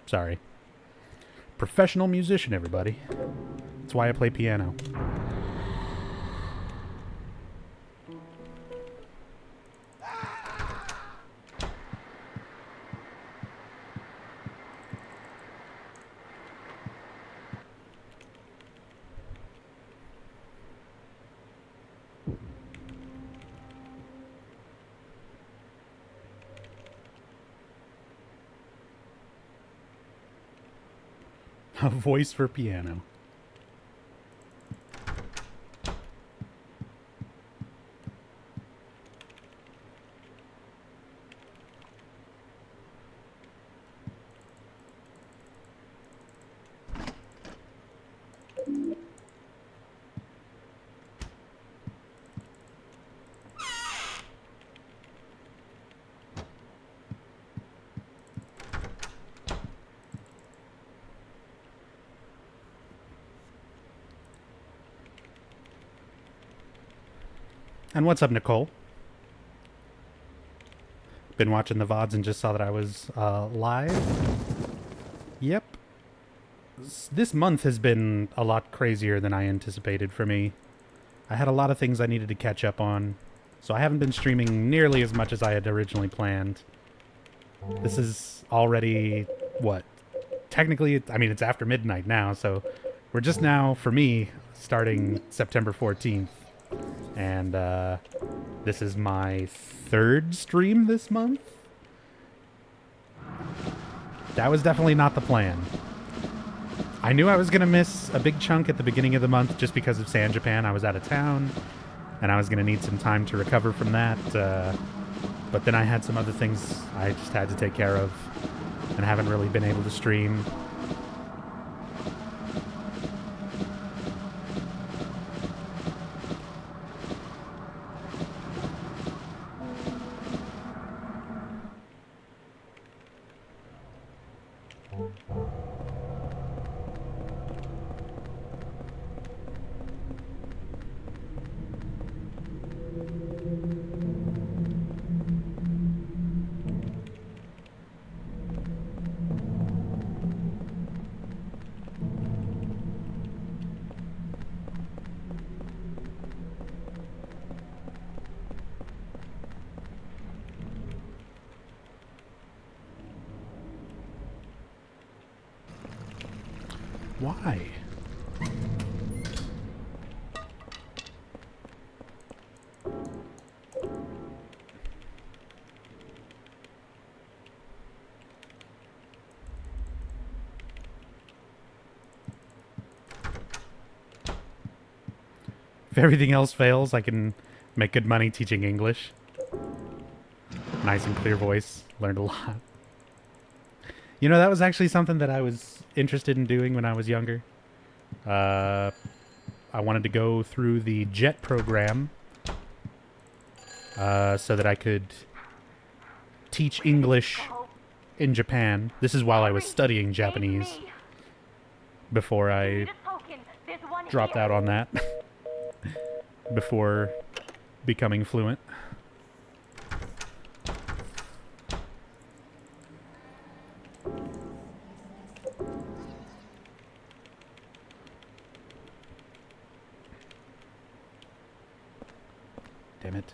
Sorry. Professional musician, everybody. That's why I play piano. A voice for piano. And what's up, Nicole? Been watching the VODs and just saw that I was live. Yep. This month has been a lot crazier than I anticipated for me. I had a lot of things I needed to catch up on, so I haven't been streaming nearly as much as I had originally planned. This is already, what? Technically, I mean, it's after midnight now, so we're just now, for me, starting September 14th. And this is my third stream this month. That was definitely not the plan. I knew I was going to miss a big chunk at the beginning of the month just because of San Japan. I was out of town, and I was going to need some time to recover from that. But then I had some other things I just had to take care of and haven't really been able to stream. Why? If everything else fails, I can make good money teaching English. Nice and clear voice. Learned a lot. You know, that was actually something that I was interested in doing when I was younger. I wanted to go through the JET program so that I could teach English in Japan. This is while I was studying Japanese before I dropped out on that. Before becoming fluent. Damn it.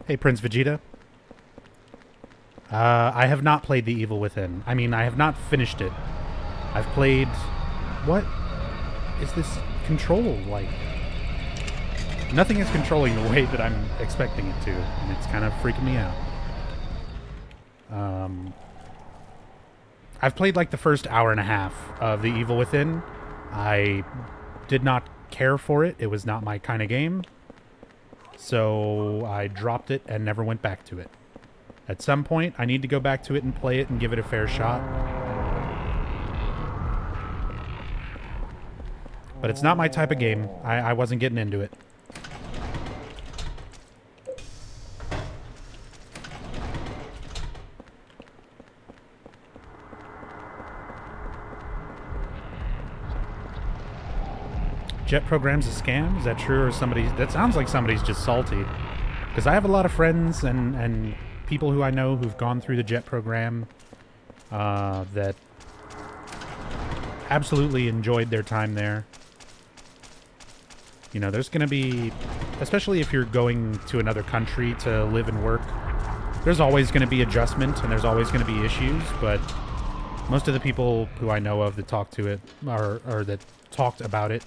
Hey, Prince Vegeta. I have not played The Evil Within. I mean, I have not finished it. I've played... What is this control like? Nothing is controlling the way that I'm expecting it to, and it's kind of freaking me out. I've played like the first hour and a half of The Evil Within. I did not care for it. It was not my kind of game. So I dropped it and never went back to it. At some point, I need to go back to it and play it and give it a fair shot. But it's not my type of game. I wasn't getting into it. Jet program's a scam? Is that true, or somebody? That sounds like somebody's just salty. Because I have a lot of friends and people who I know who've gone through the Jet program that absolutely enjoyed their time there. You know, there's going to be, especially if you're going to another country to live and work, there's always going to be adjustment and there's always going to be issues, but most of the people who I know of that talked to it, or that talked about it,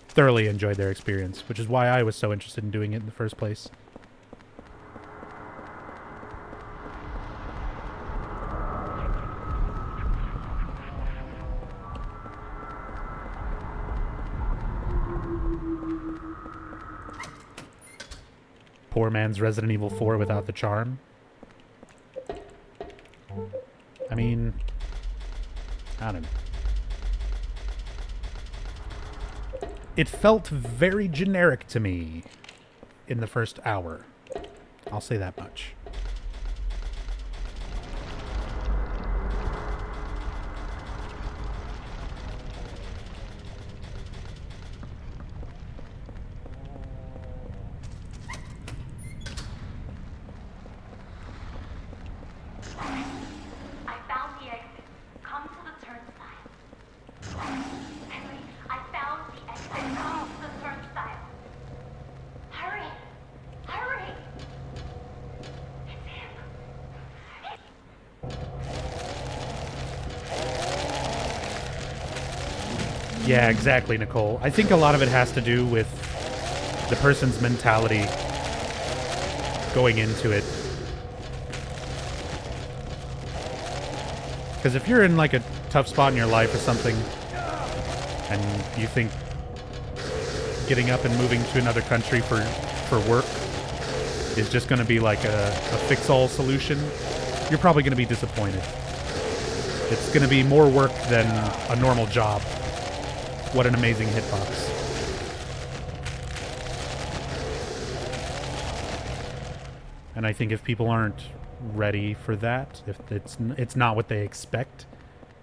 thoroughly enjoyed their experience, which is why I was so interested in doing it in the first place. Poor man's Resident Evil 4 without the charm. I mean, I don't know. It felt very generic to me in the first hour. I'll say that much. Yeah, exactly, Nicole. I think a lot of it has to do with the person's mentality going into it. Because if you're in like a tough spot in your life or something, and you think getting up and moving to another country for work is just going to be like a fix-all solution, you're probably going to be disappointed. It's going to be more work than a normal job. What an amazing hitbox. And I think if people aren't ready for that, if it's not what they expect,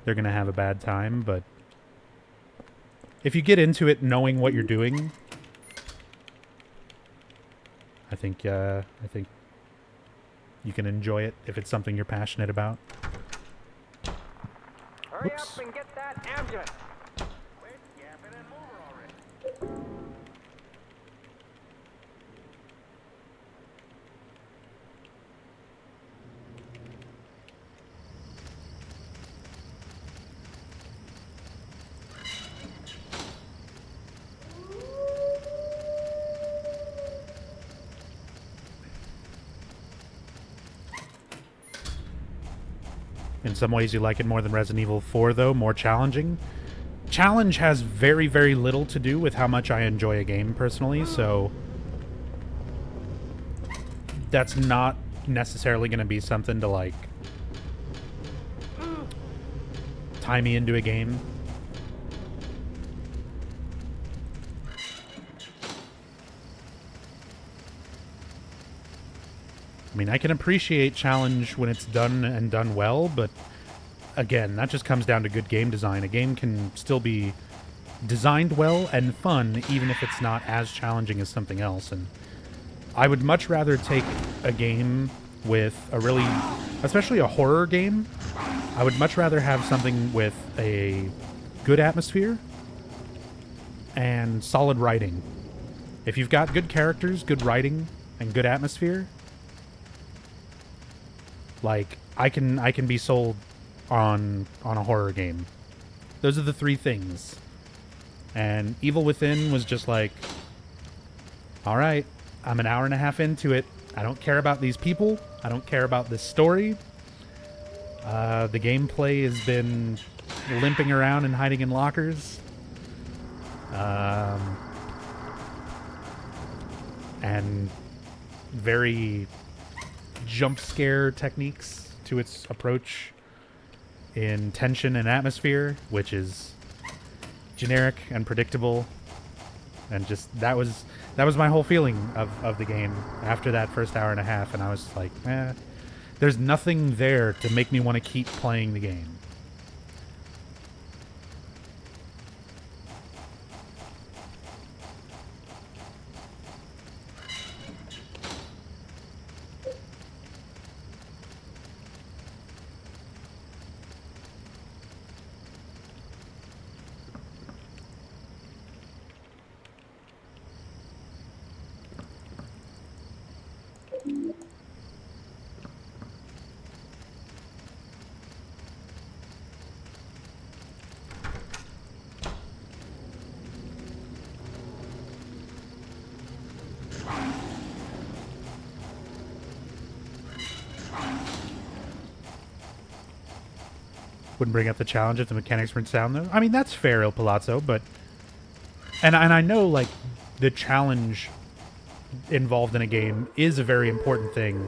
they're going to have a bad time. But if you get into it knowing what you're doing, I think you can enjoy it if it's something you're passionate about. Hurry up and get that ambulance. In some ways you like it more than Resident Evil 4, though, more challenging. Challenge has very, very little to do with how much I enjoy a game, personally, so that's not necessarily going to be something to, like, tie me into a game. I mean, I can appreciate challenge when it's done and done well, but again, that just comes down to good game design. A game can still be designed well and fun, even if it's not as challenging as something else. And I would much rather take a game with a really, especially a horror game, I would much rather have something with a good atmosphere and solid writing. If you've got good characters, good writing, and good atmosphere, like, I can be sold on a horror game. Those are the three things. And Evil Within was just like, all right, I'm an hour and a half into it. I don't care about these people. I don't care about this story. The gameplay has been limping around and hiding in lockers. And very jump scare techniques to its approach in tension and atmosphere, which is generic and predictable. And just that was my whole feeling of the game after that first hour and a half, and I was like, there's nothing there to make me want to keep playing the game. Wouldn't bring up the challenge if the mechanics weren't sound, though. I mean, that's fair, Il Palazzo, but... And I know, like, the challenge involved in a game is a very important thing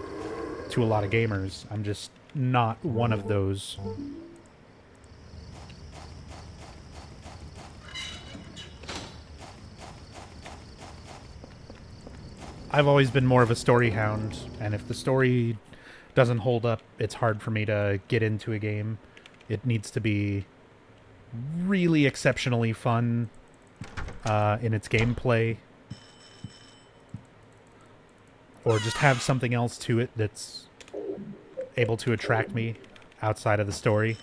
to a lot of gamers. I'm just not one of those. I've always been more of a story hound, and if the story doesn't hold up, it's hard for me to get into a game. It needs to be really exceptionally fun in its gameplay, or just have something else to it that's able to attract me outside of the story.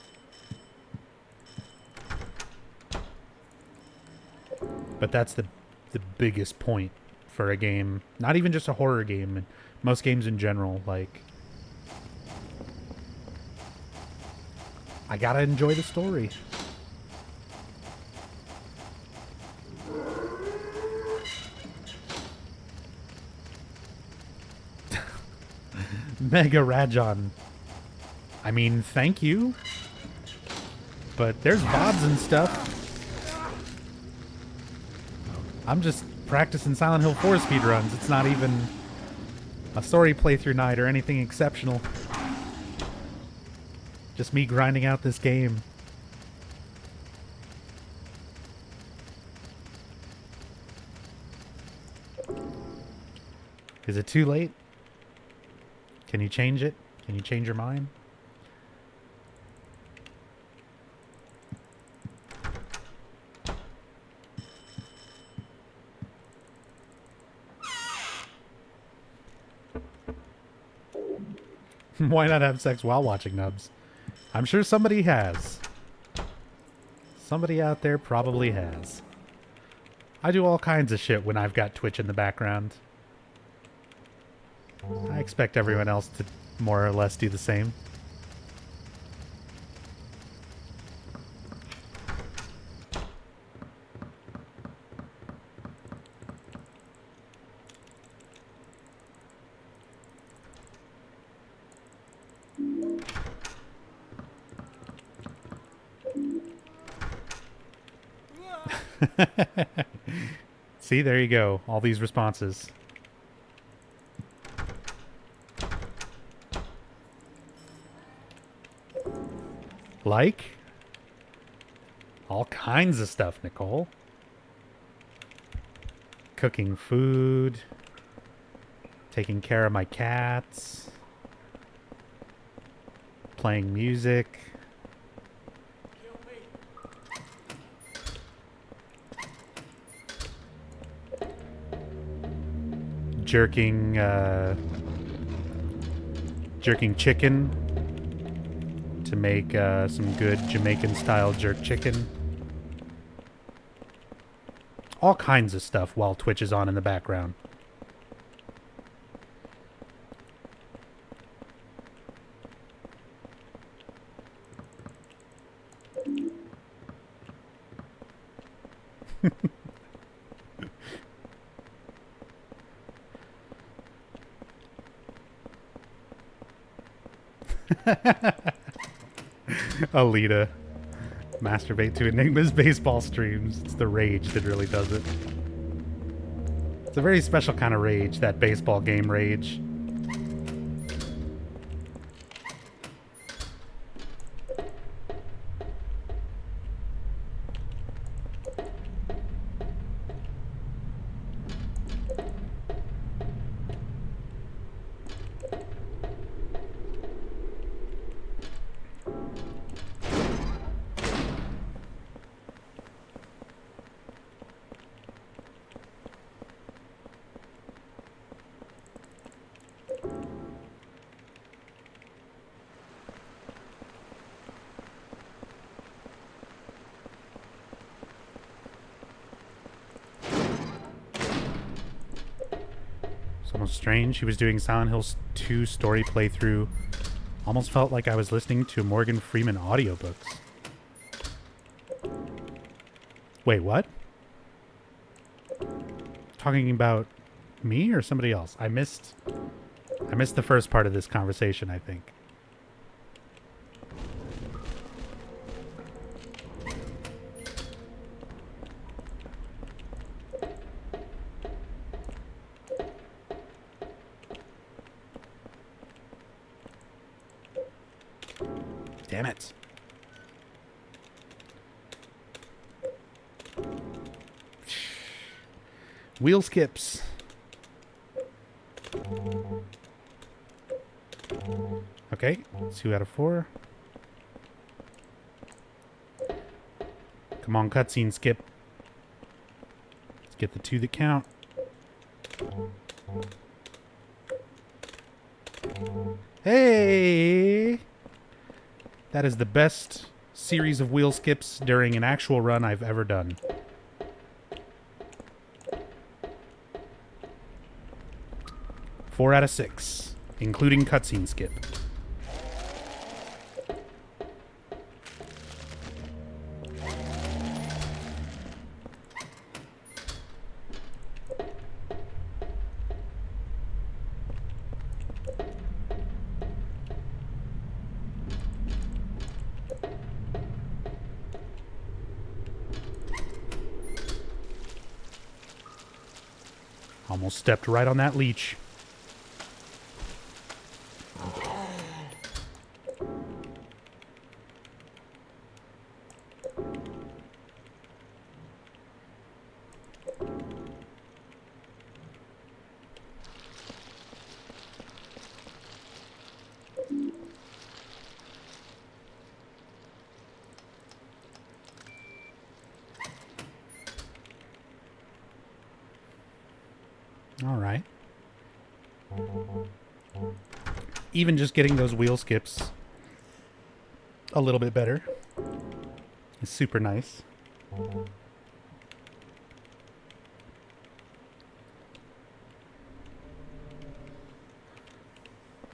But that's the biggest point for a game. Not even just a horror game, most games in general. Like, I gotta enjoy the story. Mega Rajon. I mean, thank you. But there's VODs and stuff. I'm just practicing Silent Hill 4 speedruns. It's not even a story playthrough night or anything exceptional. Just me grinding out this game. Is it too late? Can you change it? Can you change your mind? Why not have sex while watching Nubs? I'm sure somebody has. Somebody out there probably has. I do all kinds of shit when I've got Twitch in the background. I expect everyone else to more or less do the same. See, there you go. All these responses. Like? All kinds of stuff, Nicole. Cooking food. Taking care of my cats. Playing music. Jerking chicken to make some good Jamaican-style jerk chicken. All kinds of stuff while Twitch is on in the background. Alita. Masturbate to Enigma's baseball streams. It's the rage that really does it. It's a very special kind of rage, that baseball game rage. Almost strange. He was doing Silent Hill 2 story playthrough. Almost felt like I was listening to Morgan Freeman audiobooks. Wait, what? Talking about me or somebody else? I missed the first part of this conversation, I think. Damn it. Wheel skips. Okay, 2 out of 4. Come on, cutscene skip. Let's get the 2 that count. Hey! That is the best series of wheel skips during an actual run I've ever done. Four out of 6, including cutscene skip. Almost stepped right on that leech. All right. Even just getting those wheel skips a little bit better is super nice.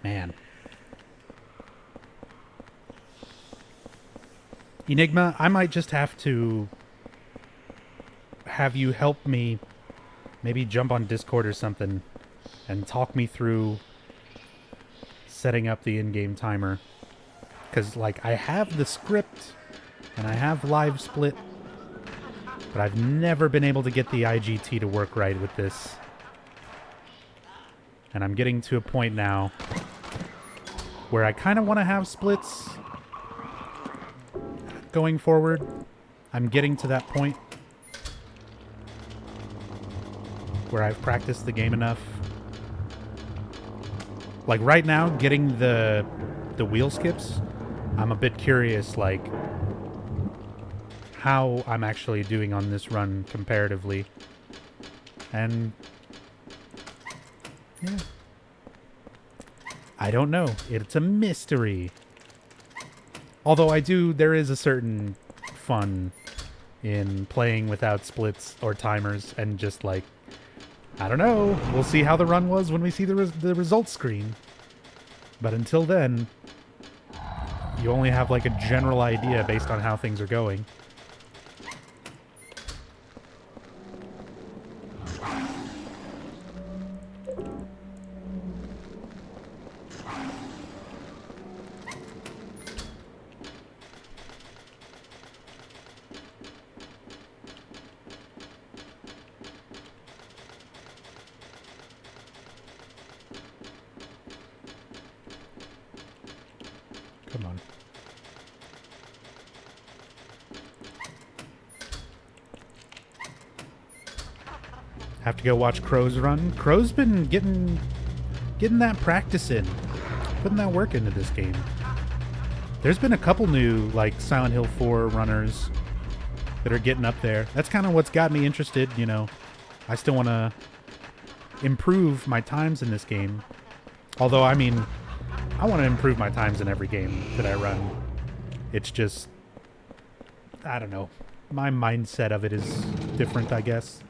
Man. Enigma, I might just have to have you help me, maybe jump on Discord or something and talk me through setting up the in-game timer. Because, like, I have the script and I have live split, but I've never been able to get the IGT to work right with this. And I'm getting to a point now where I kind of want to have splits going forward. I'm getting to that point where I've practiced the game enough. Like right now, getting the wheel skips, I'm a bit curious, like, how I'm actually doing on this run comparatively. And yeah, I don't know. It's a mystery. Although there is a certain fun in playing without splits or timers and just like, I don't know. We'll see how the run was when we see the results screen. But until then, you only have like a general idea based on how things are going. Come on. Have to go watch Crow's run. Crow's been getting that practice in, putting that work into this game. There's been a couple new, like, Silent Hill 4 runners that are getting up there. That's kind of what's got me interested, you know. I still want to improve my times in this game. Although, I mean, I want to improve my times in every game that I run. It's just, I don't know. My mindset of it is different, I guess.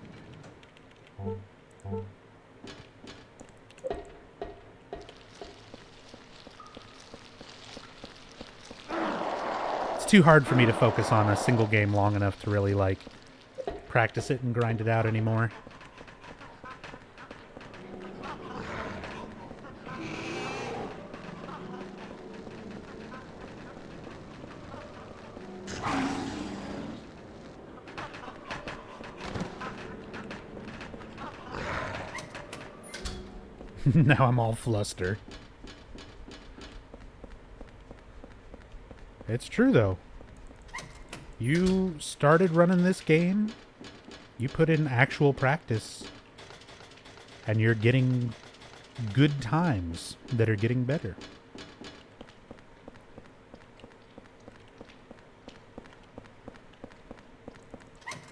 It's too hard for me to focus on a single game long enough to really, like, practice it and grind it out anymore. Now I'm all flustered. It's true, though. You started running this game, you put in actual practice, and you're getting good times that are getting better.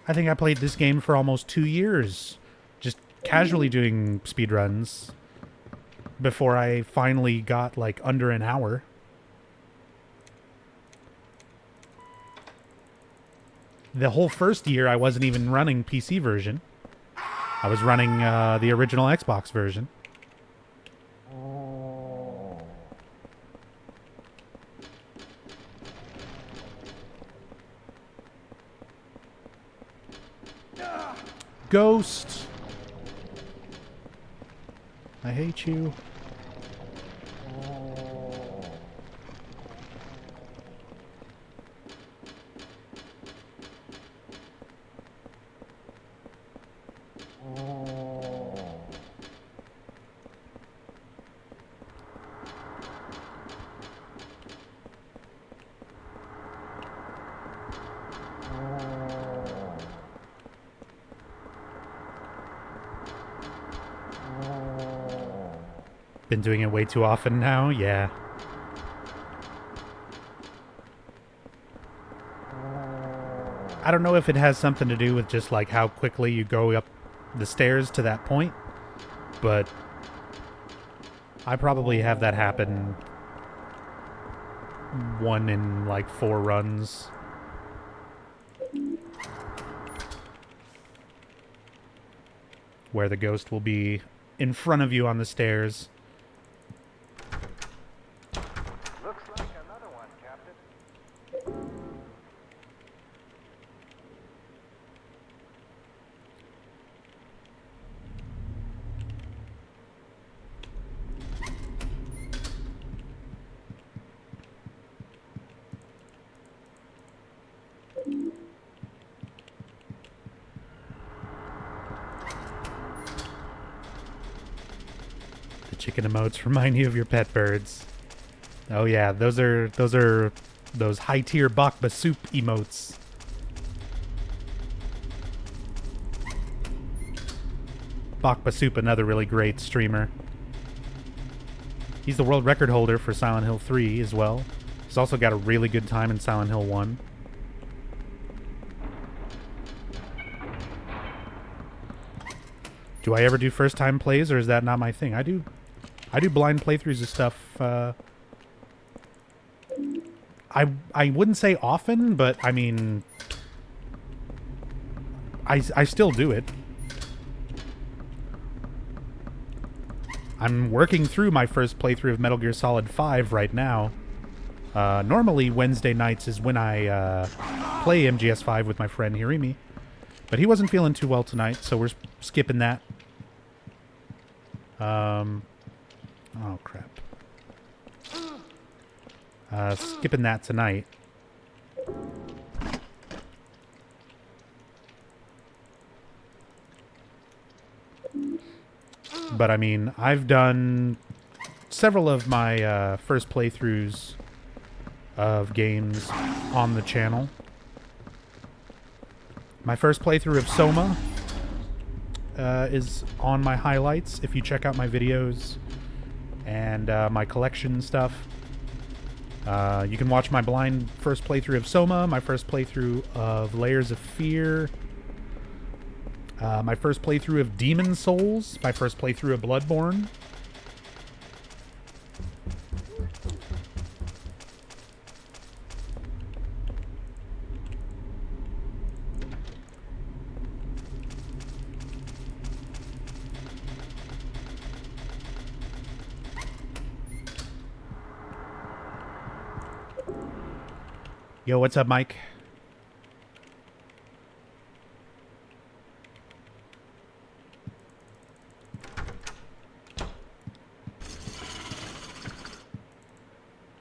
I think I played this game for almost 2 years, just casually doing speedruns, before I finally got, like, under an hour. The whole first year, I wasn't even running PC version. I was running the original Xbox version. Ghost! I hate you. Been doing it way too often now, yeah. I don't know if it has something to do with just like how quickly you go up the stairs to that point, but I probably have that happen 1 in like 4 runs. Where the ghost will be in front of you on the stairs. Looks like another one, Captain. The chicken emotes remind you of your pet birds. Oh yeah, those are those high-tier Bakba soup emotes. Bakba Soup, another really great streamer. He's the world record holder for Silent Hill 3 as well. He's also got a really good time in Silent Hill 1. Do I ever do first-time plays, or is that not my thing? I do blind playthroughs of stuff. I wouldn't say often, but I mean, I still do it. I'm working through my first playthrough of Metal Gear Solid 5 right now. Normally Wednesday nights is when I play MGS5 with my friend Hirimi, but he wasn't feeling too well tonight, so we're skipping that. Oh crap. Skipping that tonight. But I mean, I've done several of my first playthroughs of games on the channel. My first playthrough of Soma is on my highlights if you check out my videos and my collection stuff. You can watch my blind first playthrough of Soma, my first playthrough of Layers of Fear, my first playthrough of Demon Souls, my first playthrough of Bloodborne. Yo, what's up, Mike?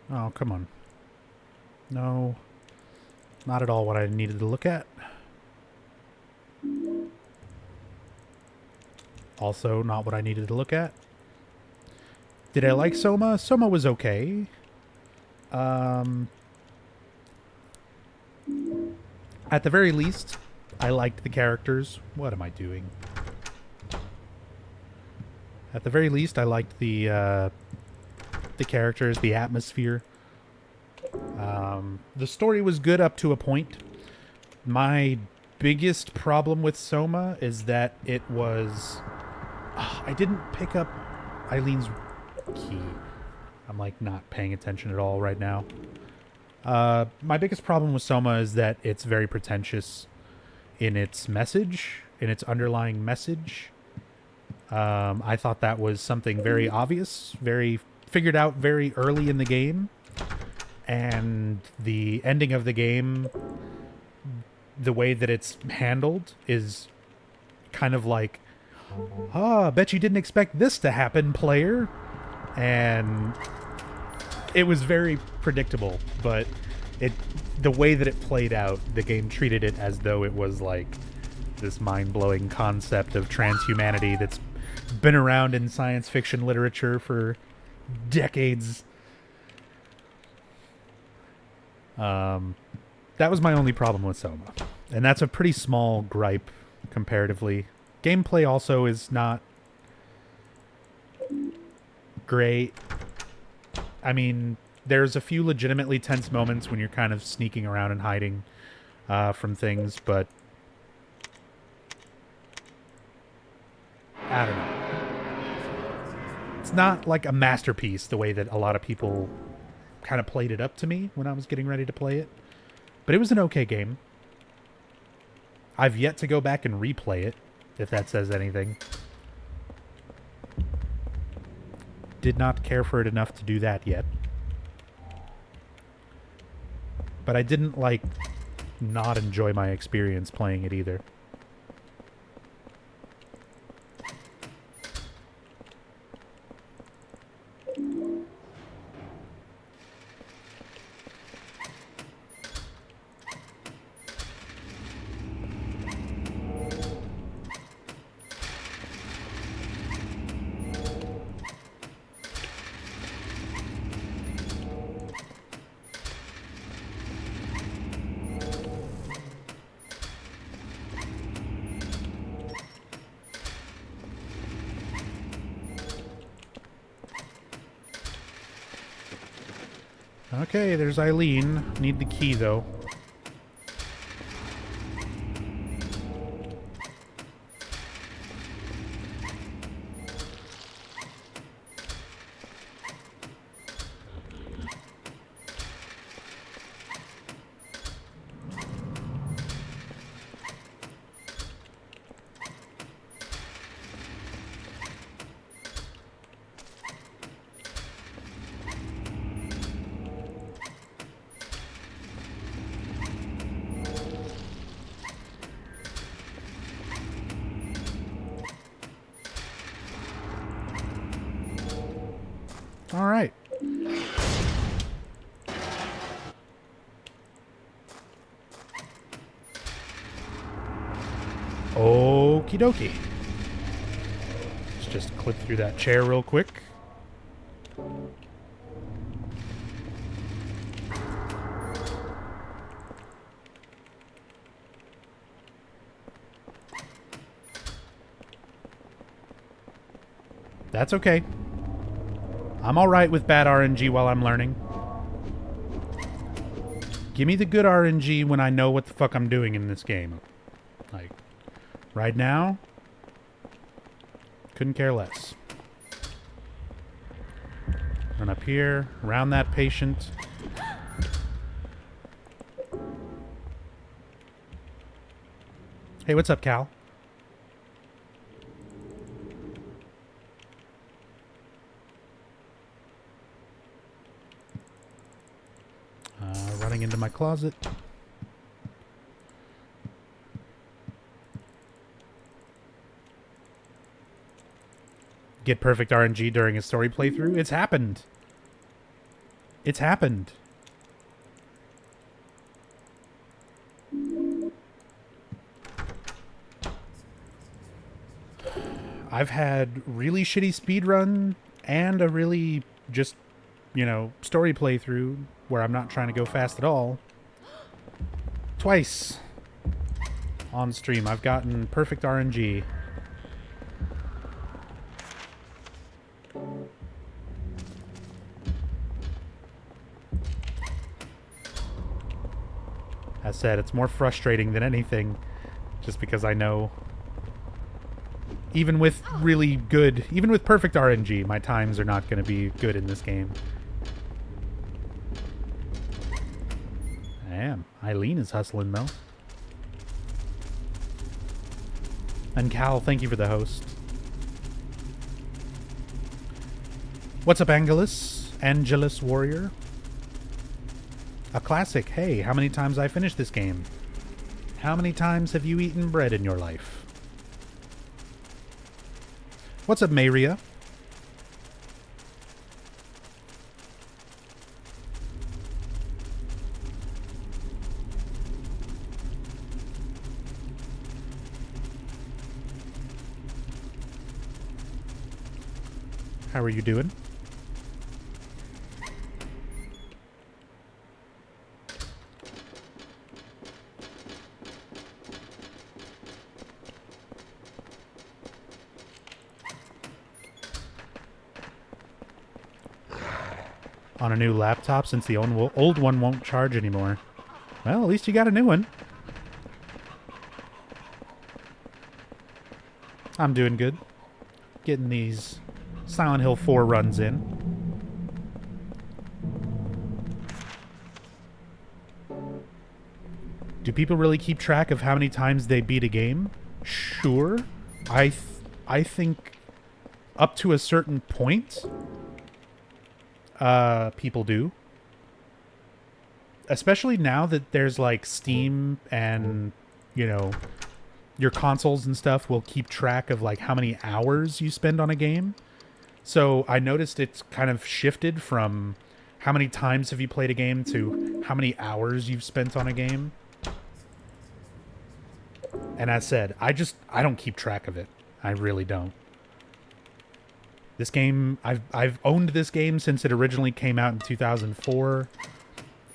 Oh, come on. No. Not at all what I needed to look at. Also, not what I needed to look at. Did I like Soma? Soma was okay. At the very least, I liked the characters. What am I doing? At the very least, I liked the characters, the atmosphere. The story was good up to a point. My biggest problem with Soma is that it was... I didn't pick up Eileen's key. I'm like not paying attention at all right now. My biggest problem with Soma is that it's very pretentious in its message, in its underlying message. I thought that was something very obvious, very figured out very early in the game. And the ending of the game, the way that it's handled is kind of like, I bet you didn't expect this to happen, player. And it was very predictable, but the way that it played out, the game treated it as though it was like this mind-blowing concept of transhumanity that's been around in science fiction literature for decades. That was my only problem with Soma. And that's a pretty small gripe comparatively. Gameplay also is not great. I mean, there's a few legitimately tense moments when you're kind of sneaking around and hiding from things, but I don't know. It's not like a masterpiece the way that a lot of people kind of played it up to me when I was getting ready to play it. But it was an okay game. I've yet to go back and replay it, if that says anything. Did not care for it enough to do that yet. But I didn't, like, not enjoy my experience playing it either. Okay, there's Eileen. Need the key, though. All right. Okie dokie. Let's just clip through that chair real quick. That's okay. I'm alright with bad RNG while I'm learning. Give me the good RNG when I know what the fuck I'm doing in this game. Like, right now, couldn't care less. Run up here, around that patient. Hey, what's up, Cal? Running into my closet. Get perfect RNG during a story playthrough? It's happened. It's happened. I've had really shitty speedrun and a really just, you know, story playthrough where I'm not trying to go fast at all. Twice. on stream. I've gotten perfect RNG. As said, it's more frustrating than anything, just because I know even with perfect RNG, my times are not going to be good in this game. Damn, Eileen is hustling though. And Cal, thank you for the host. What's up, Angelus Warrior? A classic. Hey, how many times I finished this game? How many times have you eaten bread in your life? What's up, Maria? How are you doing? On a new laptop since the old one won't charge anymore. Well, at least you got a new one. I'm doing good. Getting these Silent Hill 4 runs in. Do people really keep track of how many times they beat a game? Sure. I think up to a certain point, people do. Especially now that there's like Steam and, you know, your consoles and stuff will keep track of like how many hours you spend on a game. So I noticed it's kind of shifted from how many times have you played a game to how many hours you've spent on a game. And as said, I don't keep track of it. I really don't. This game, I've owned this game since it originally came out in 2004.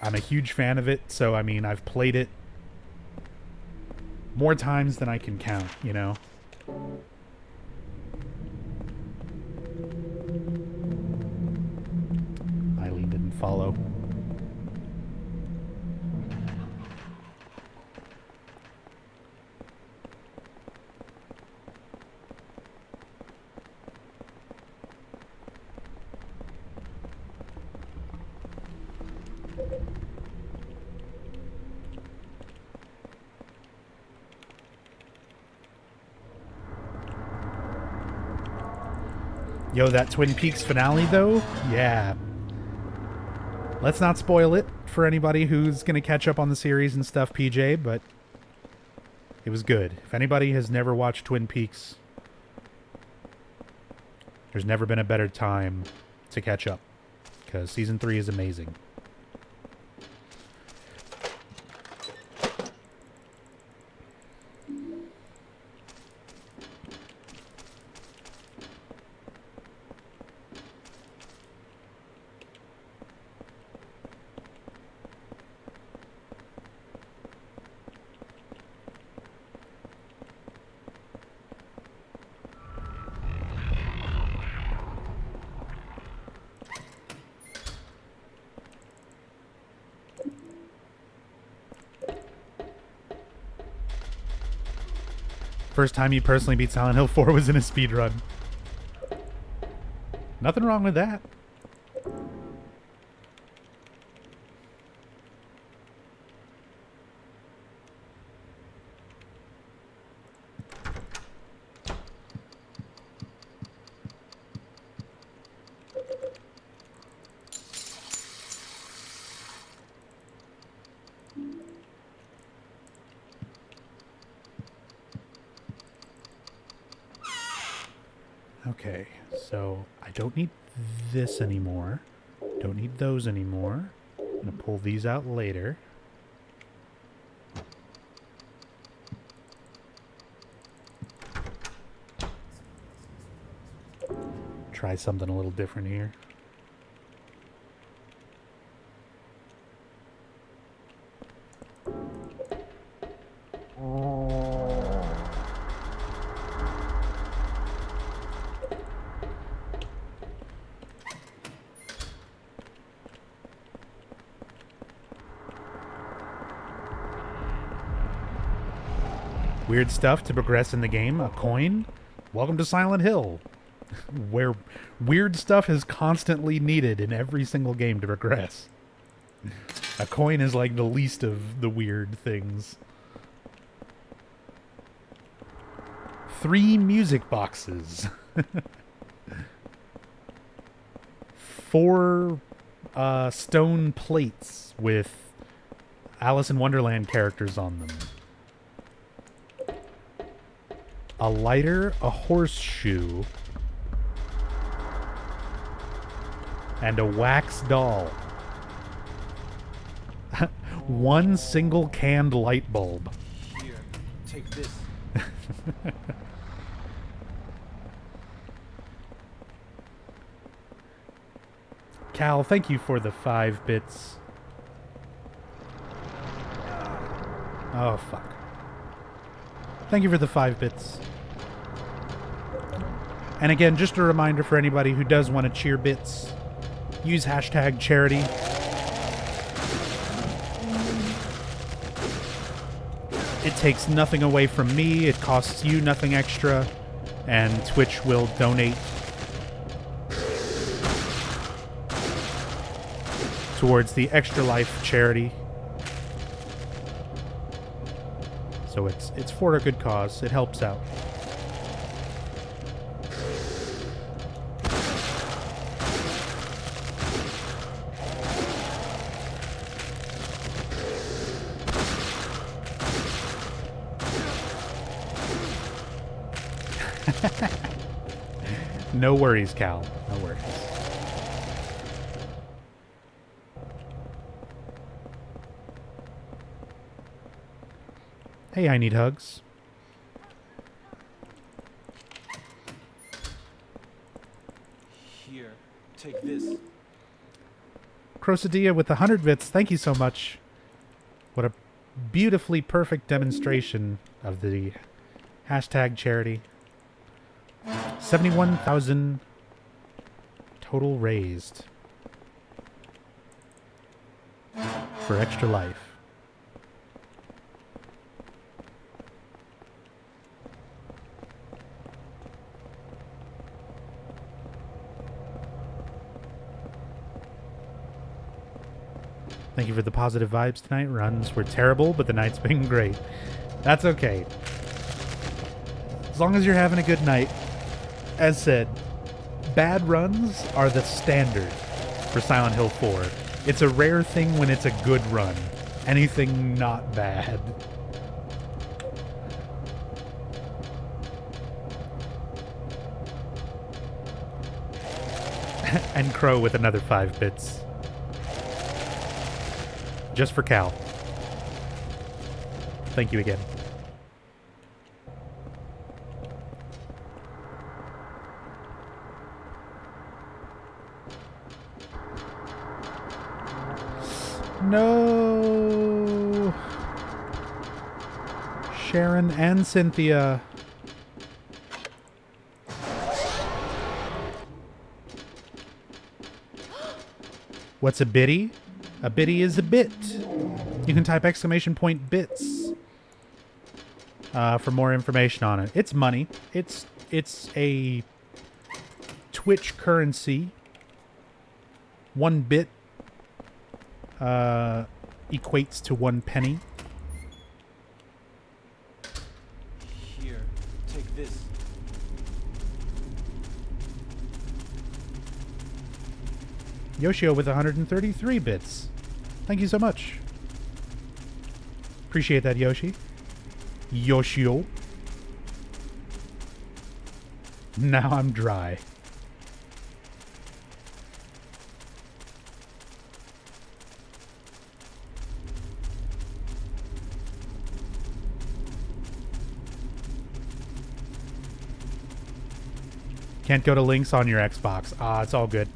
I'm a huge fan of it, so I mean, I've played it more times than I can count, you know? Eileen didn't follow. Yo, that Twin Peaks finale, though? Yeah. Let's not spoil it for anybody who's going to catch up on the series and stuff, PJ, but it was good. If anybody has never watched Twin Peaks, there's never been a better time to catch up, because Season 3 is amazing. First time you personally beat Silent Hill 4 was in a speedrun. Nothing wrong with that. Okay, so I don't need this anymore. Don't need those anymore. I'm gonna pull these out later. Try something a little different here. Weird stuff to progress in the game. A coin. Welcome to Silent Hill, where weird stuff is constantly needed in every single game to progress. A coin is like the least of the weird things. 3 music boxes. 4 stone plates with Alice in Wonderland characters on them. A lighter, a horseshoe, and a wax doll. 1 single canned light bulb. Here, take this. Cal, thank you for the 5 bits. Oh, fuck. Thank you for the 5 bits. And again, just a reminder for anybody who does want to cheer bits, use hashtag charity. It takes nothing away from me, it costs you nothing extra, and Twitch will donate towards the Extra Life charity. So it's for a good cause. It helps out. No worries, Cal. No worries. Hey, I need hugs. Here, take this. Crosadia with the 100 bits. Thank you so much. What a beautifully perfect demonstration of the hashtag charity. 71,000 total raised for Extra Life. Thank you for the positive vibes tonight. Runs were terrible, but the night's been great. That's okay. As long as you're having a good night. As said, bad runs are the standard for Silent Hill 4. It's a rare thing when it's a good run. Anything not bad. And Crow with another 5 bits. Just for Cal. Thank you again. No. Sharon and Cynthia. What's a bitty? A bitty is a bit. You can type exclamation point bits for more information on it. It's money. It's a Twitch currency. 1 bit equates to 1 penny. Here, take this. Yoshio with 133 bits. Thank you so much. Appreciate that, Yoshi. Yoshio. Now I'm dry. Can't go to links on your Xbox. Ah, it's all good.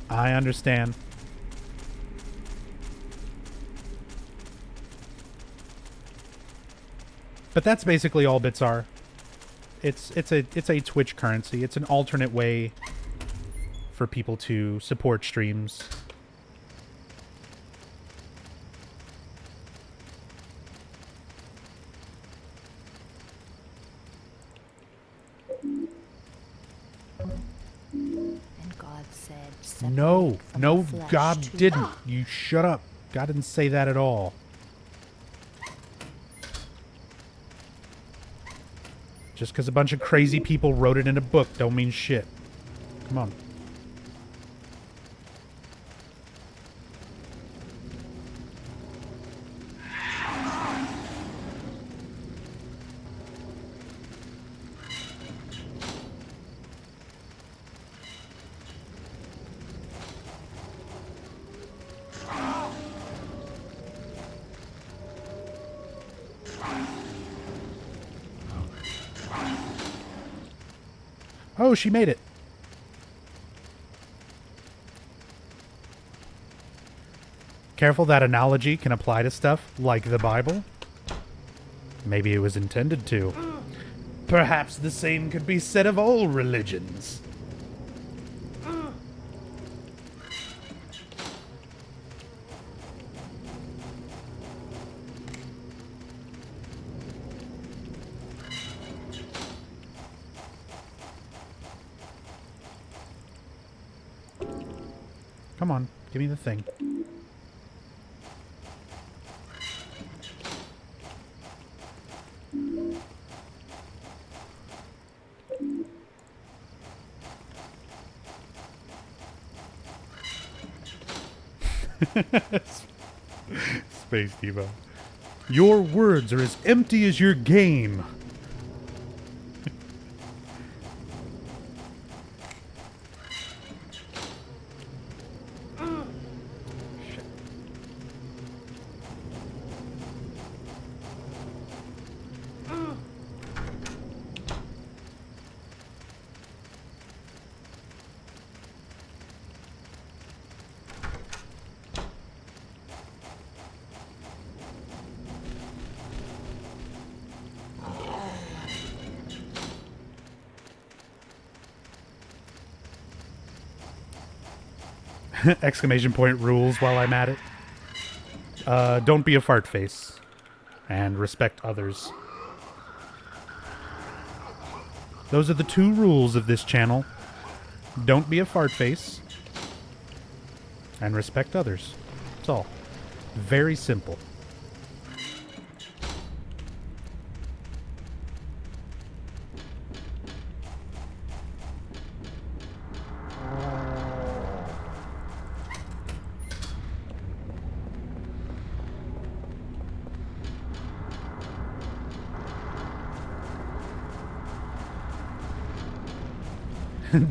I understand. But that's basically all bits are. It's a Twitch currency. It's an alternate way for people to support streams. No, no, God didn't. You shut up. God didn't say that at all. Just because a bunch of crazy people wrote it in a book don't mean shit. Come on. Oh, she made it. Careful, that analogy can apply to stuff like the Bible. Maybe it was intended to. Perhaps the same could be said of all religions. Come on, give me the thing. Space Devo. Your words are as empty as your game. Exclamation point rules while I'm at it. Don't be a fart face. And respect others. Those are the 2 rules of this channel. Don't be a fart face. And respect others. That's all. Very simple.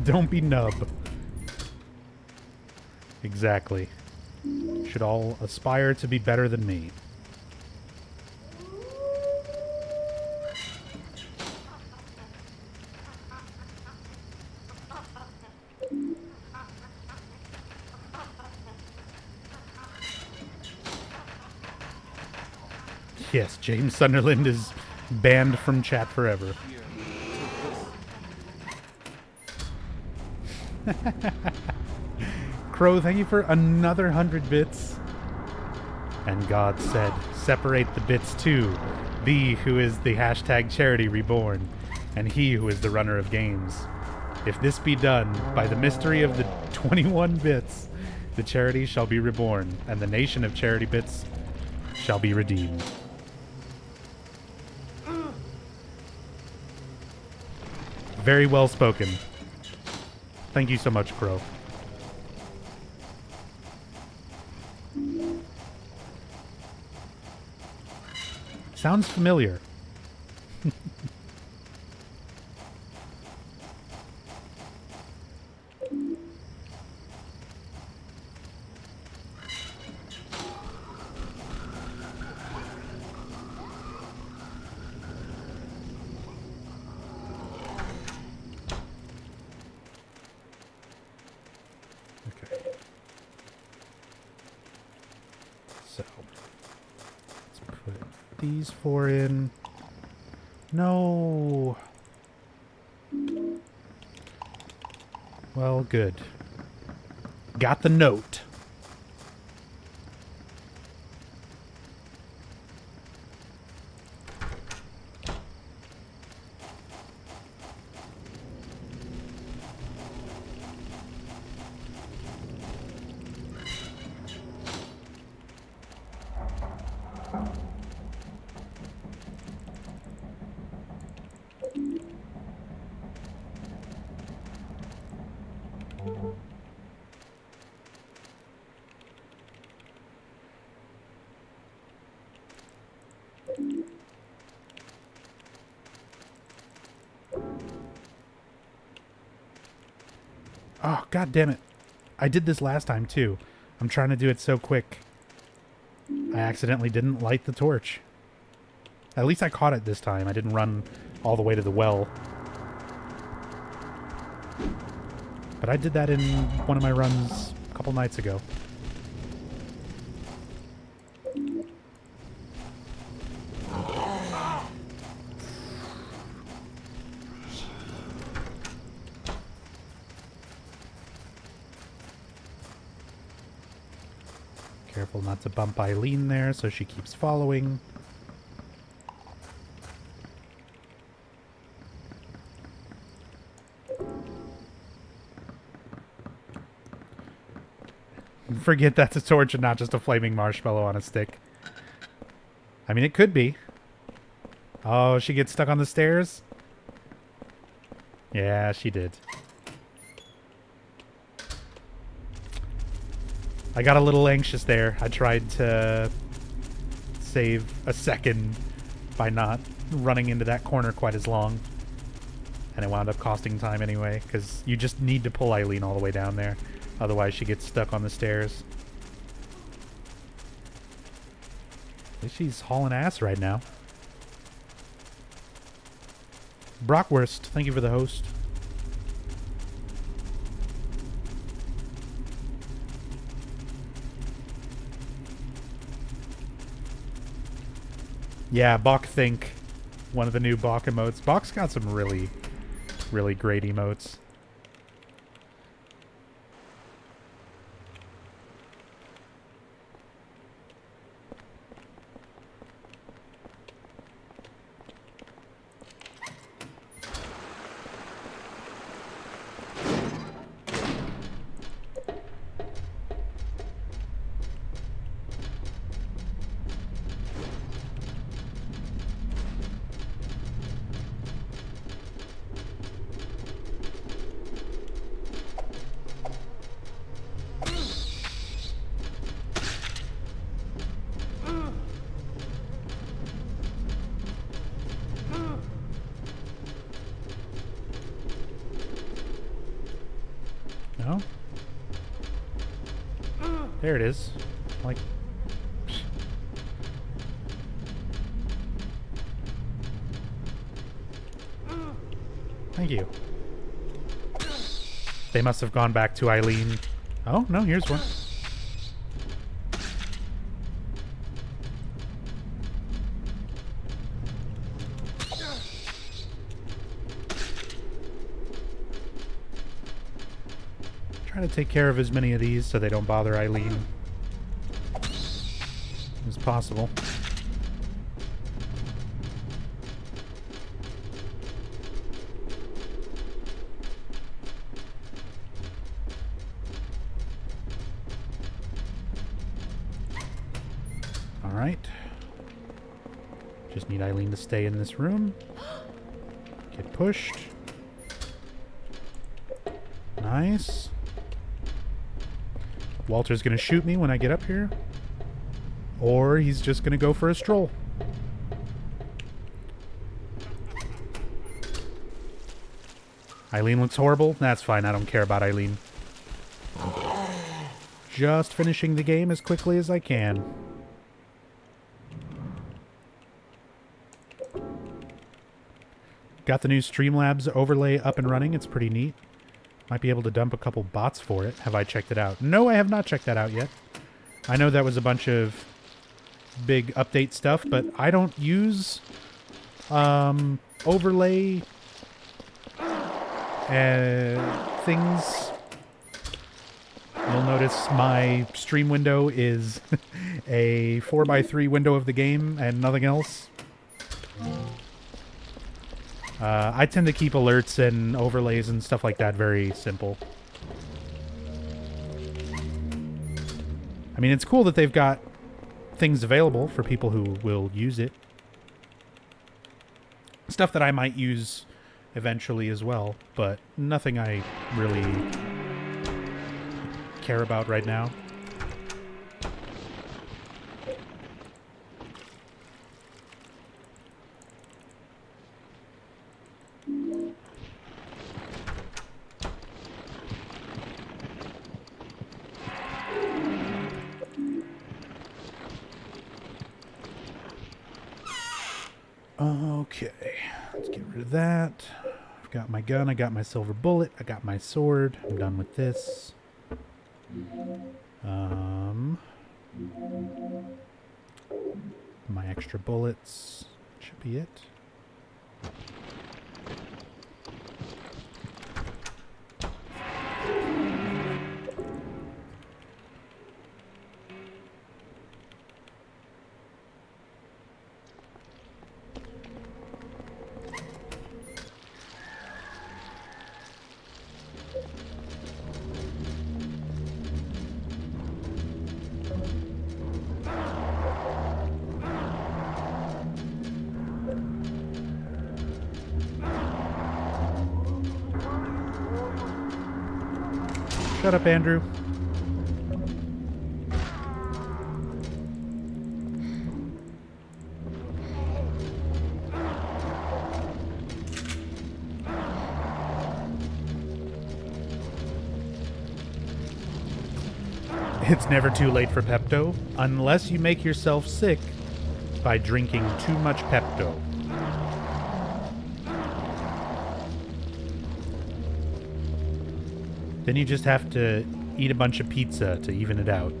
Don't be nub. Exactly. Should all aspire to be better than me. Yes, James Sunderland is banned from chat forever. Here, Crow, thank you for another 100 bits. And God said, separate the bits too. Thee who is the hashtag charity reborn, and he who is the runner of games. If this be done by the mystery of the 21 bits, the charity shall be reborn, and the nation of charity bits shall be redeemed. Very well spoken. Thank you so much, Crow. Sounds familiar. These 4 in. No. Well, good. Got the note. Oh, god damn it. I did this last time, too. I'm trying to do it so quick. I accidentally didn't light the torch. At least I caught it this time. I didn't run all the way to the well. But I did that in one of my runs a couple nights ago. Careful not to bump Eileen there, so she keeps following. Forget that's a torch and not just a flaming marshmallow on a stick. I mean, it could be. Oh, she gets stuck on the stairs? Yeah, she did. I got a little anxious there. I tried to save a second by not running into that corner quite as long. And it wound up costing time anyway, because you just need to pull Eileen all the way down there. Otherwise, she gets stuck on the stairs. At least she's hauling ass right now. Brockwurst, thank you for the host. Yeah, Bach Think. One of the new Bach emotes. Bach's got some really, really great emotes. No? There it is. Like... Thank you. They must have gone back to Eileen. Oh, no, here's one. Try to take care of as many of these so they don't bother Eileen as possible. Alright. Just need Eileen to stay in this room. Get pushed. Nice. Walter's gonna shoot me when I get up here. Or he's just gonna go for a stroll. Eileen looks horrible. That's fine, I don't care about Eileen. Just finishing the game as quickly as I can. Got the new Streamlabs overlay up and running. It's pretty neat. Might be able to dump a couple bots for it. Have I checked it out? No, I have not checked that out yet. I know that was a bunch of big update stuff, but I don't use overlay things. You'll notice my stream window is a 4x3 window of the game and nothing else. I tend to keep alerts and overlays and stuff like that very simple. I mean, it's cool that they've got things available for people who will use it. Stuff that I might use eventually as well, but nothing I really care about right now. Okay, let's get rid of that. I've got my gun, I got my silver bullet, I got my sword. I'm done with this. My extra bullets should be it. Shut up, Andrew. It's never too late for Pepto, unless you make yourself sick by drinking too much Pepto. Then you just have to eat a bunch of pizza to even it out.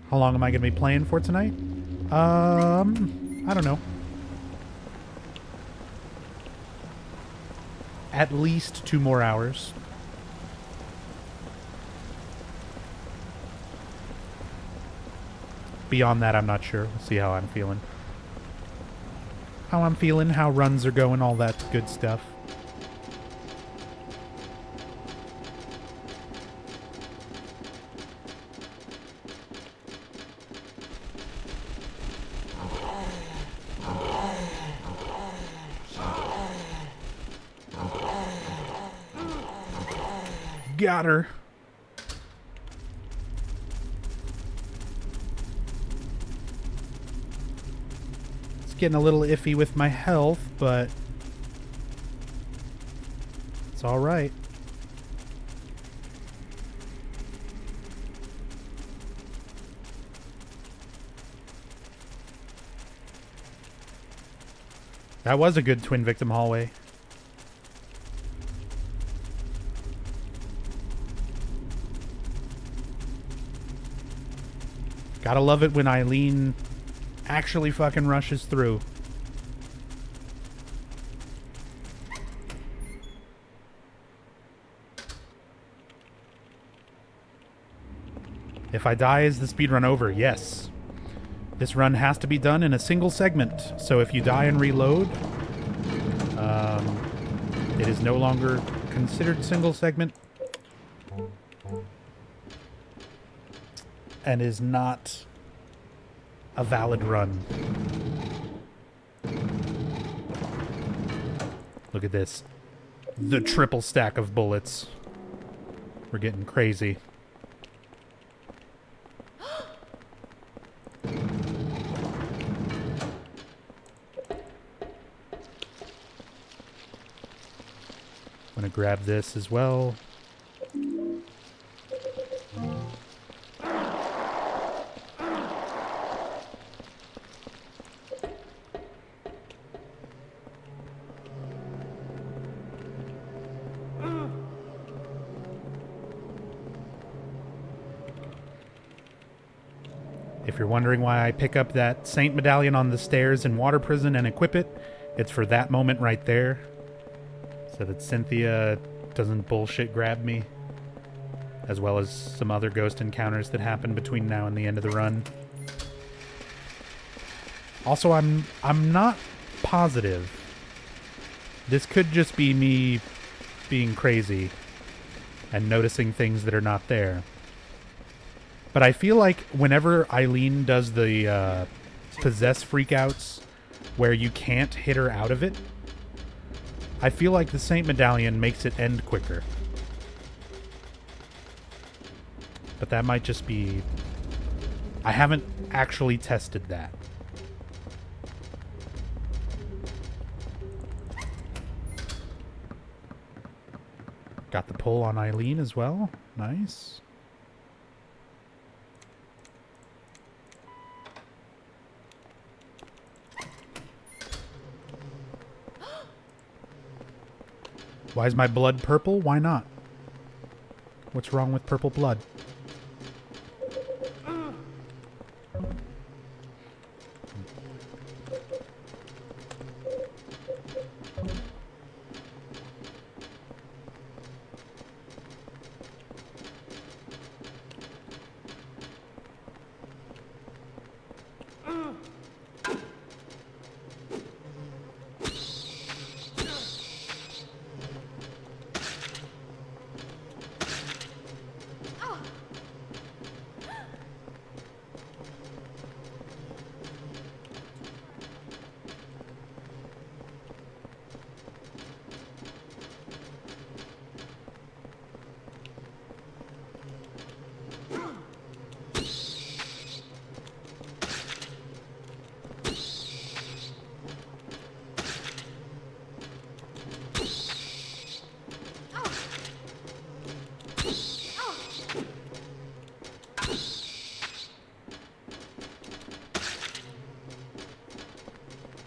How long am I going to be playing for tonight? I don't know. At least 2 more hours. Beyond that, I'm not sure. We'll see how I'm feeling. How I'm feeling, how runs are going, all that good stuff. Got her. It's getting a little iffy with my health, but it's all right. That was a good twin victim hallway. Gotta love it when Eileen actually fucking rushes through. If I die, is the speedrun over? Yes. This run has to be done in a single segment, so if you die and reload, it is no longer considered single segment. And is not a valid run. Look at this. The triple stack of bullets. We're getting crazy. I'm gonna grab this as well. If you're wondering why I pick up that Saint medallion on the stairs in Water Prison and equip it, it's for that moment right there. So that Cynthia doesn't bullshit grab me. as well as some other ghost encounters that happen between now and the end of the run. Also, I'm not positive. This could just be me being crazy and noticing things that are not there. But I feel like whenever Eileen does the possess freakouts where you can't hit her out of it, I feel like the Saint Medallion makes it end quicker. But that might just be... I haven't actually tested that. Got the pull on Eileen as well. Nice. Why is my blood purple? Why not? What's wrong with purple blood?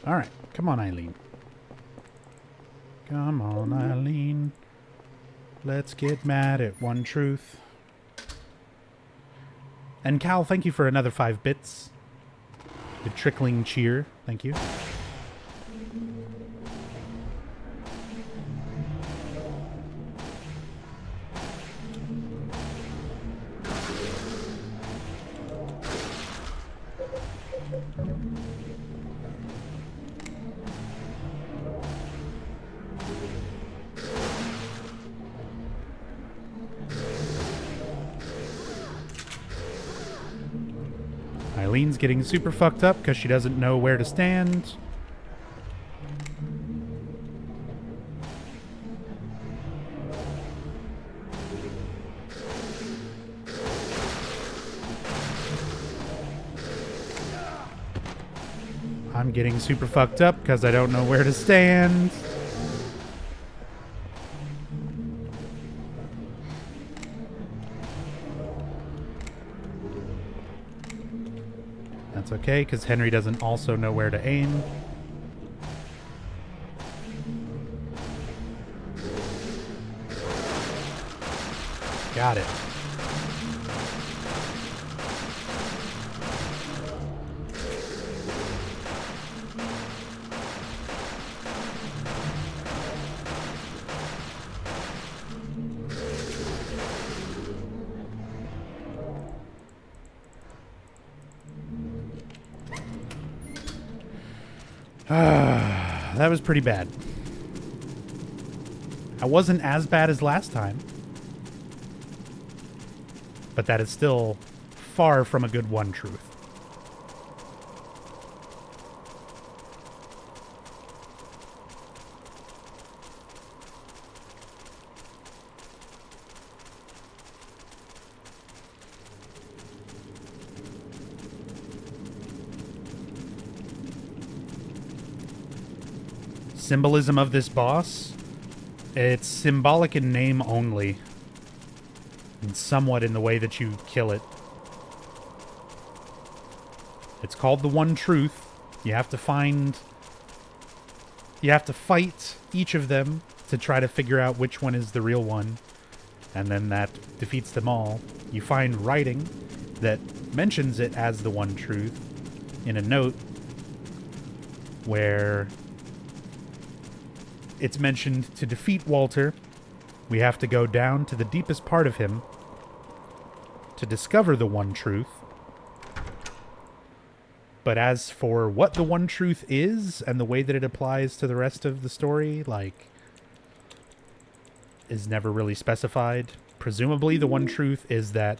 Alright, come on, Eileen. Come on, Eileen. Let's get mad at one truth. And Cal, thank you for another 5 bits. The trickling cheer, thank you. Eileen's getting super fucked up because she doesn't know where to stand. I'm getting super fucked up because I don't know where to stand. That's okay, because Henry doesn't also know where to aim. Got it. That was pretty bad. I wasn't as bad as last time. But that is still far from a good one truth. Symbolism of this boss, it's symbolic in name only, and somewhat in the way that you kill it. It's called the One Truth. You have to fight each of them to try to figure out which one is the real one, and then that defeats them all. You find writing that mentions it as the One Truth in a note where it's mentioned to defeat Walter, we have to go down to the deepest part of him to discover the one truth. But as for what the one truth is and the way that it applies to the rest of the story, like, is never really specified. Presumably the one truth is that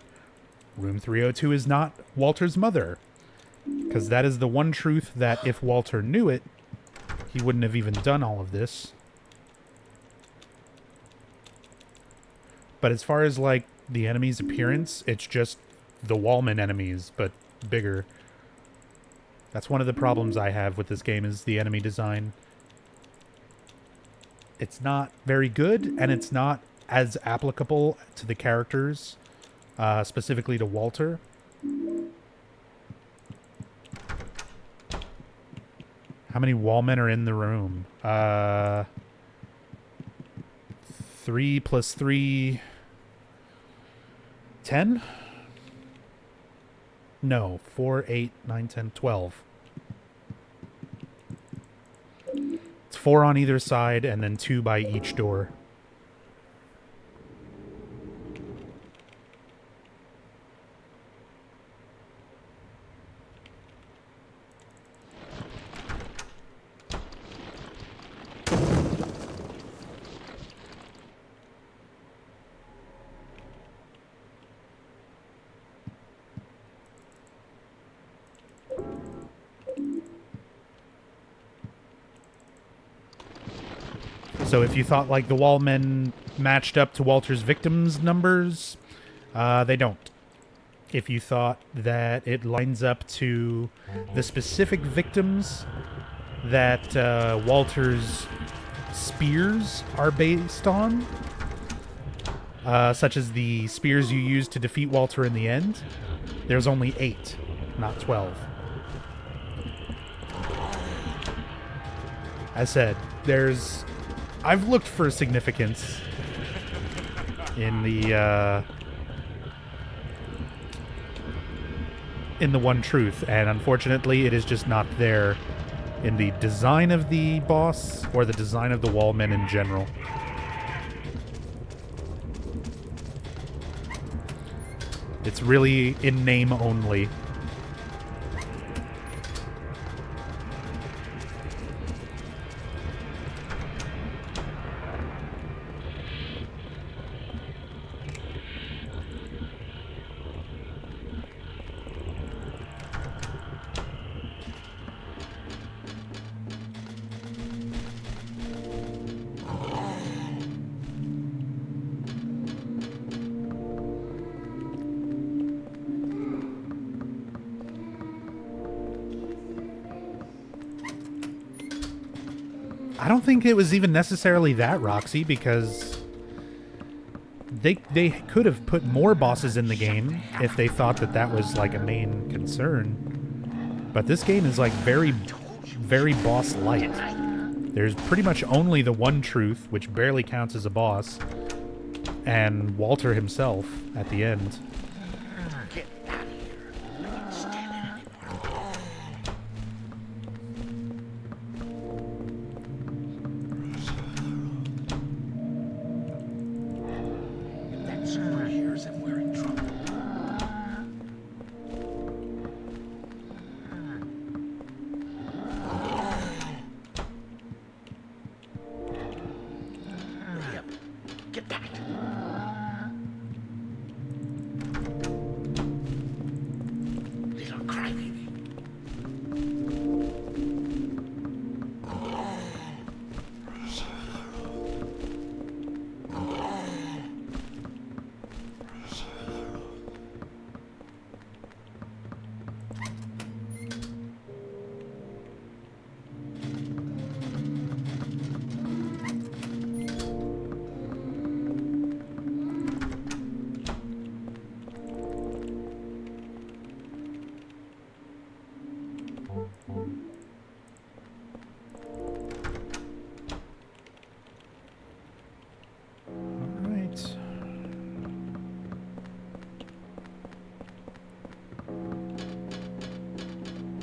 Room 302 is not Walter's mother. Because that is the one truth that if Walter knew it, he wouldn't have even done all of this. But as far as, like, the enemy's appearance, it's just the Wallman enemies, but bigger. That's one of the problems I have with this game, is the enemy design. It's not very good, and it's not as applicable to the characters, specifically to Walter. How many Wallmen are in the room? 3 plus 3... 10? No, 4, 8, 9, 10, 12. It's 4 on either side, and then 2 by each door. So if you thought, like, the Wallmen matched up to Walter's victims' numbers, they don't. If you thought that it lines up to the specific victims that Walter's spears are based on, such as the spears you used to defeat Walter in the end, there's only 8, not 12. As said, I've looked for significance in the one truth, and unfortunately it is just not there in the design of the boss or the design of the Wallmen in general. It's really in name only. I don't think it was even necessarily that, Roxy, because they could have put more bosses in the game if they thought that that was, like, a main concern. But this game is, like, very, very boss-light. There's pretty much only the one truth, which barely counts as a boss, and Walter himself at the end.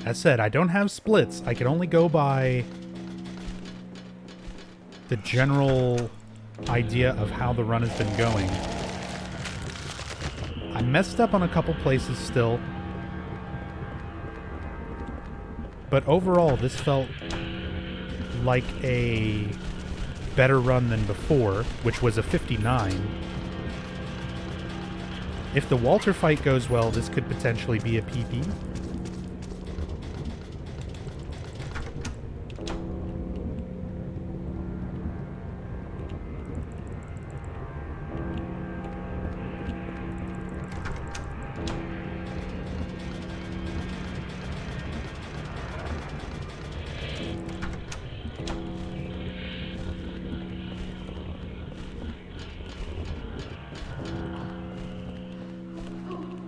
As said, I don't have splits. I can only go by the general idea of how the run has been going. I messed up on a couple places still. But overall, this felt like a better run than before, which was a 59. If the Walter fight goes well, this could potentially be a PB.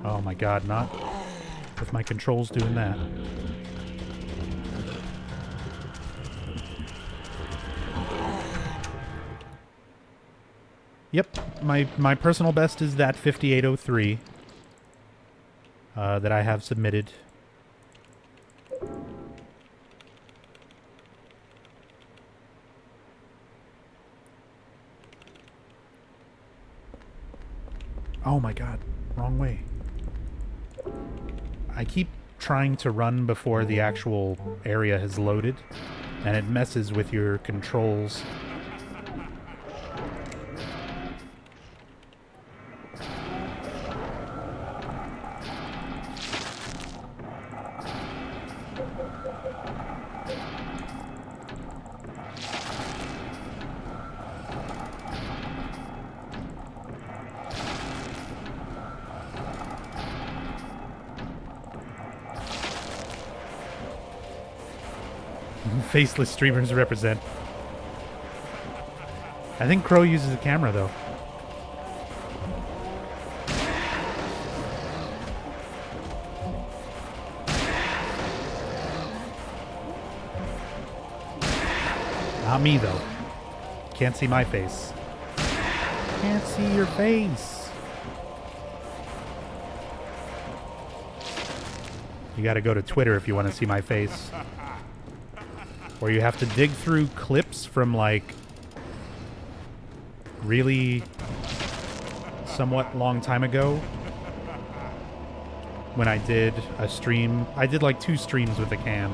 Oh my god, not with my controls doing that. Yep, my personal best is that 5803 that I have submitted. Oh my god, wrong way. I keep trying to run before the actual area has loaded, and it messes with your controls. Faceless streamers represent. I think Crow uses a camera, though. Not me, though. Can't see my face. Can't see your face. You gotta go to Twitter if you want to see my face. Or you have to dig through clips from, like, really somewhat long time ago when I did a stream. I did, like, 2 streams with a cam.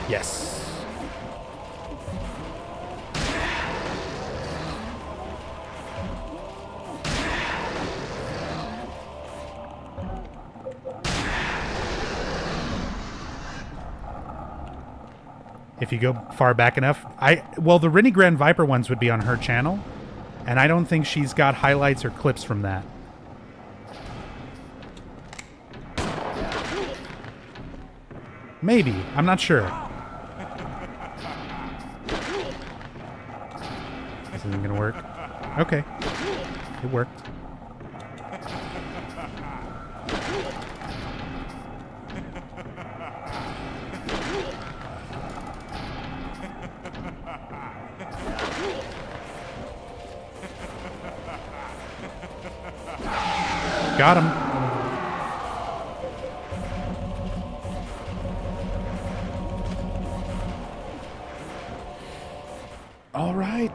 Yes. If you go far back enough. Well, the Rennie Grand Viper ones would be on her channel, and I don't think she's got highlights or clips from that. Maybe. I'm not sure. This isn't gonna work. Okay. It worked. Got him. All right.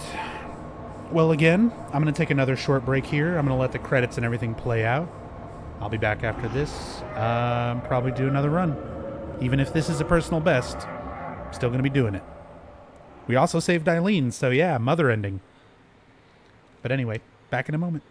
Well, again, I'm going to take another short break here. I'm going to let the credits and everything play out. I'll be back after this. Probably do another run. Even if this is a personal best, I'm still going to be doing it. We also saved Eileen, so yeah, mother ending. But anyway, back in a moment.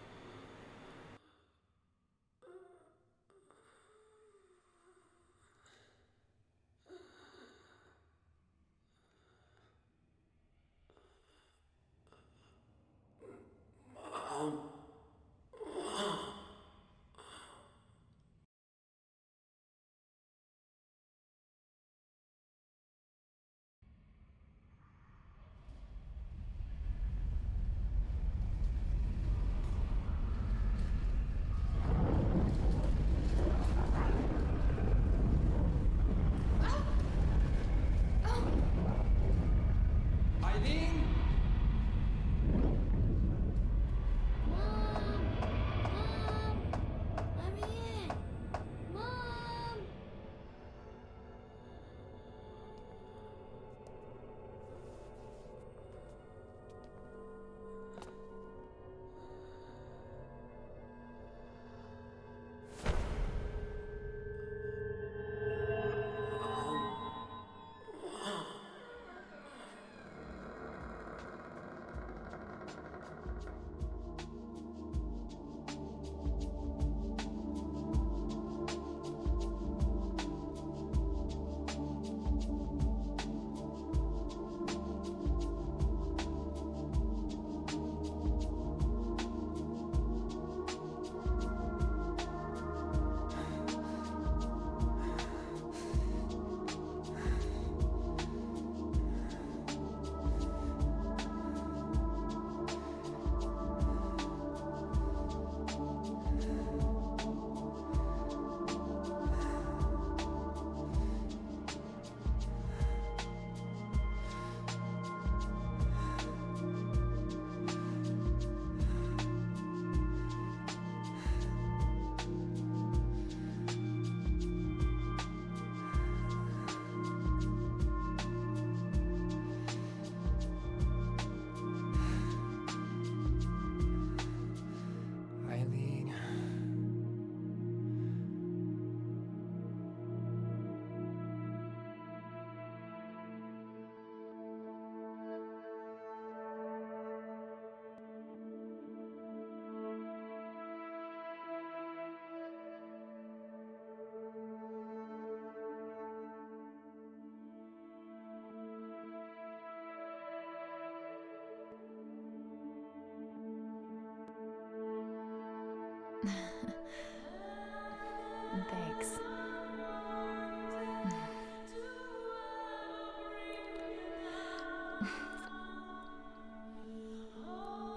Thanks.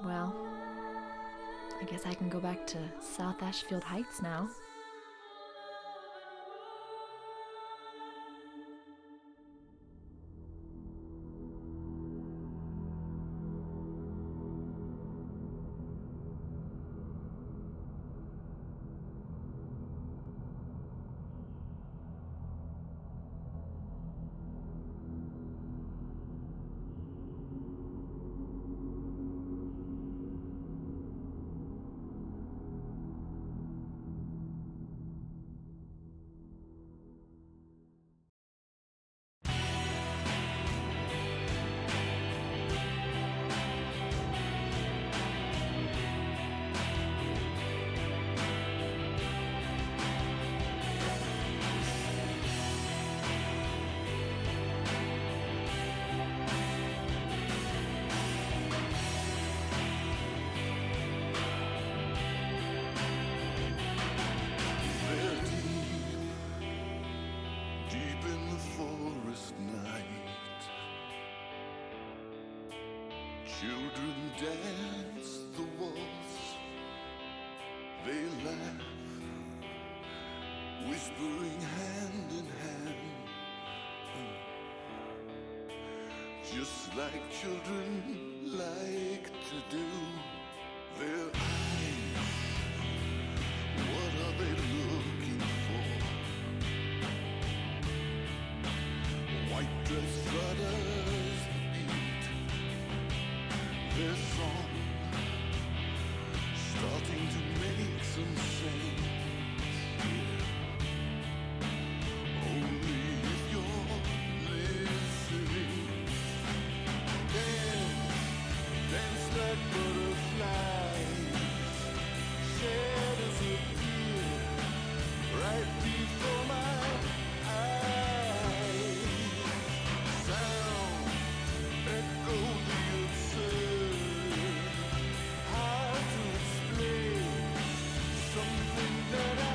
Well, I guess I can go back to South Ashfield Heights now. Deep in the forest night, children dance the waltz. They laugh, whispering hand in hand, just like children like to do. Their eyes, what are they looking for? White dress flutters the beat. Their song starting to make some sense. Only if you're listening. Dance, dance like butterflies. Shadows appear right before my eyes. Sound echo the absurd. Hard to explain something that I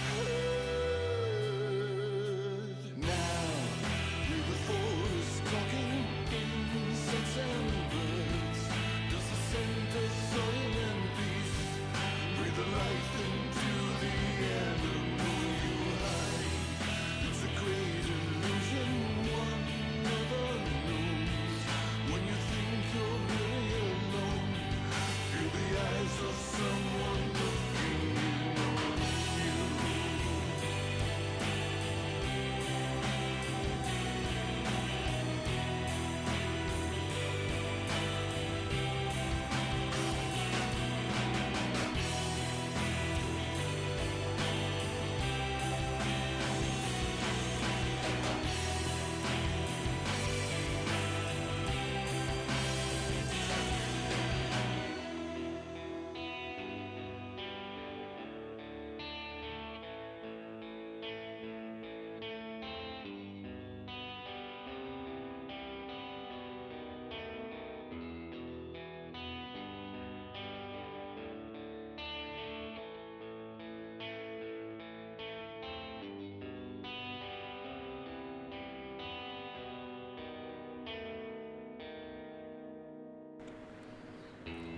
heard. Now, with the forest talking, insects and birds, does the scent of soil and peace breathe the life into the animal you hide? It's a great illusion one never knows. When you think you're really alone, feel the eyes of someone looking on you.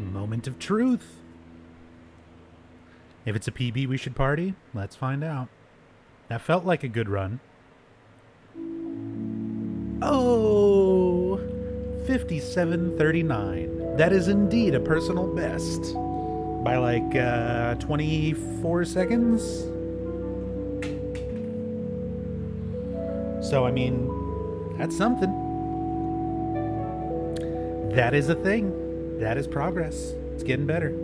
Moment of truth. If it's a PB we should party, let's find out. That felt like a good run. Oh, 57:39. That is indeed a personal best. By like 24 seconds. So, I mean, that's something. That is a thing. That is progress. It's getting better.